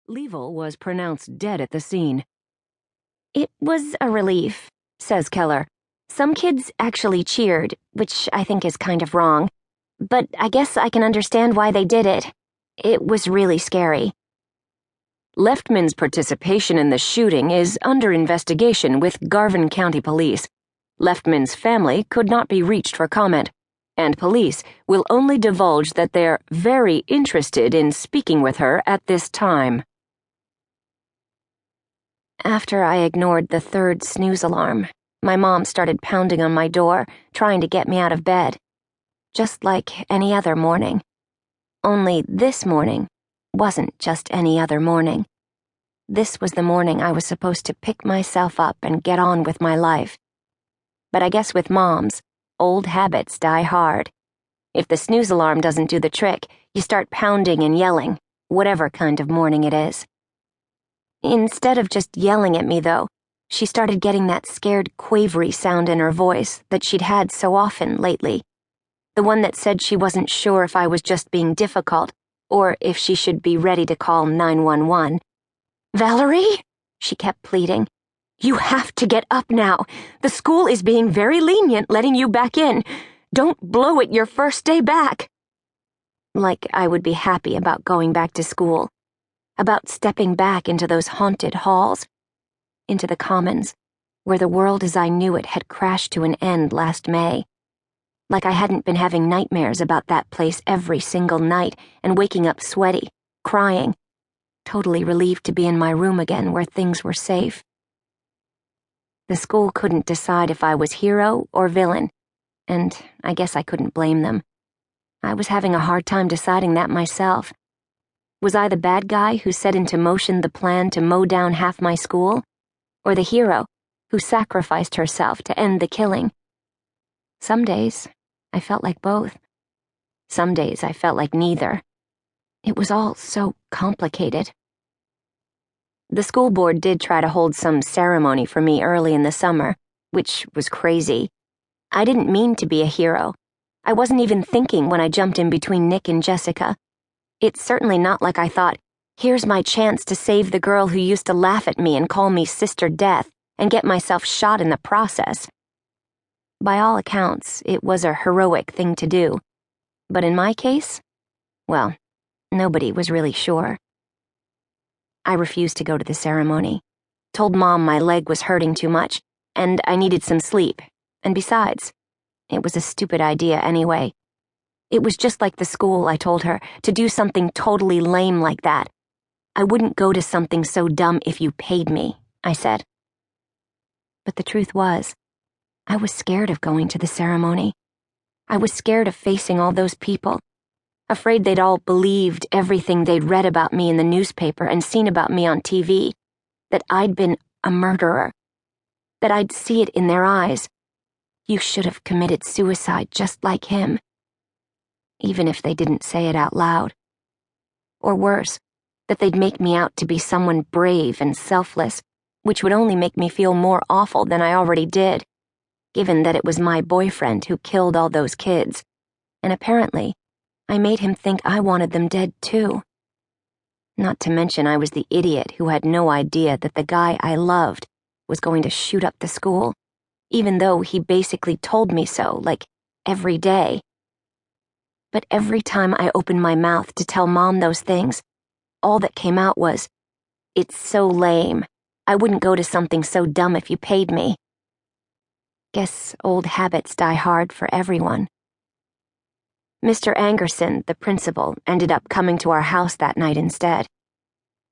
Level was pronounced dead at the scene. "It was a relief," says Keller. "Some kids actually cheered, which I think is kind of wrong. But I guess I can understand why they did it. It was really scary." Leftman's participation in the shooting is under investigation with Garvin County Police. Leftman's family could not be reached for comment, and police will only divulge that they're very interested in speaking with her at this time. After I ignored the third snooze alarm, my mom started pounding on my door, trying to get me out of bed. Just like any other morning. Only this morning wasn't just any other morning. This was the morning I was supposed to pick myself up and get on with my life. But I guess with moms, old habits die hard. If the snooze alarm doesn't do the trick, you start pounding and yelling, whatever kind of morning it is. Instead of just yelling at me, though, she started getting that scared, quavery sound in her voice that she'd had so often lately. The one that said she wasn't sure if I was just being difficult, or if she should be ready to call 911. "Valerie?" she kept pleading. "You have to get up now. The school is being very lenient letting you back in. Don't blow it your first day back." Like I would be happy about going back to school. About stepping back into those haunted halls. Into the commons, where the world as I knew it had crashed to an end last May. Like I hadn't been having nightmares about that place every single night and waking up sweaty, crying, totally relieved to be in my room again where things were safe. The school couldn't decide if I was hero or villain, and I guess I couldn't blame them. I was having a hard time deciding that myself. Was I the bad guy who set into motion the plan to mow down half my school, or the hero who sacrificed herself to end the killing? Some days, I felt like both. Some days, I felt like neither. It was all so complicated. The school board did try to hold some ceremony for me early in the summer, which was crazy. I didn't mean to be a hero. I wasn't even thinking when I jumped in between Nick and Jessica. It's certainly not like I thought, here's my chance to save the girl who used to laugh at me and call me Sister Death and get myself shot in the process. By all accounts, it was a heroic thing to do. But in my case, well, nobody was really sure. I refused to go to the ceremony. Told Mom my leg was hurting too much, and I needed some sleep. And besides, it was a stupid idea anyway. It was just like the school, I told her, to do something totally lame like that. I wouldn't go to something so dumb if you paid me, I said. But the truth was, I was scared of going to the ceremony. I was scared of facing all those people, afraid they'd all believed everything they'd read about me in the newspaper and seen about me on TV, that I'd been a murderer, that I'd see it in their eyes. You should have committed suicide just like him. Even if they didn't say it out loud. Or worse, that they'd make me out to be someone brave and selfless, which would only make me feel more awful than I already did, given that it was my boyfriend who killed all those kids, and apparently, I made him think I wanted them dead too. Not to mention I was the idiot who had no idea that the guy I loved was going to shoot up the school, even though he basically told me so, like, every day. But every time I opened my mouth to tell Mom those things, all that came out was, "It's so lame. I wouldn't go to something so dumb if you paid me." Guess old habits die hard for everyone. Mr. Angerson, the principal, ended up coming to our house that night instead.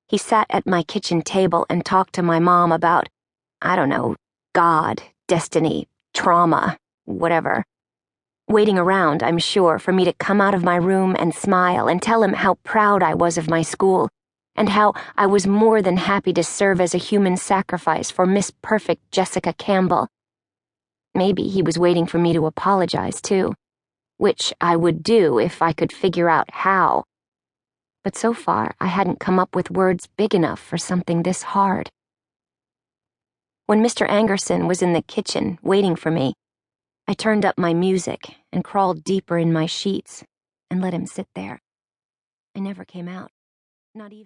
He sat at my kitchen table and talked to my mom about, I don't know, God, destiny, trauma, whatever. Waiting around, I'm sure, for me to come out of my room and smile and tell him how proud I was of my school, and how I was more than happy to serve as a human sacrifice for Miss Perfect Jessica Campbell. Maybe he was waiting for me to apologize, too, which I would do if I could figure out how. But so far, I hadn't come up with words big enough for something this hard. When Mr. Angerson was in the kitchen waiting for me, I turned up my music and crawled deeper in my sheets and let him sit there. I never came out, not even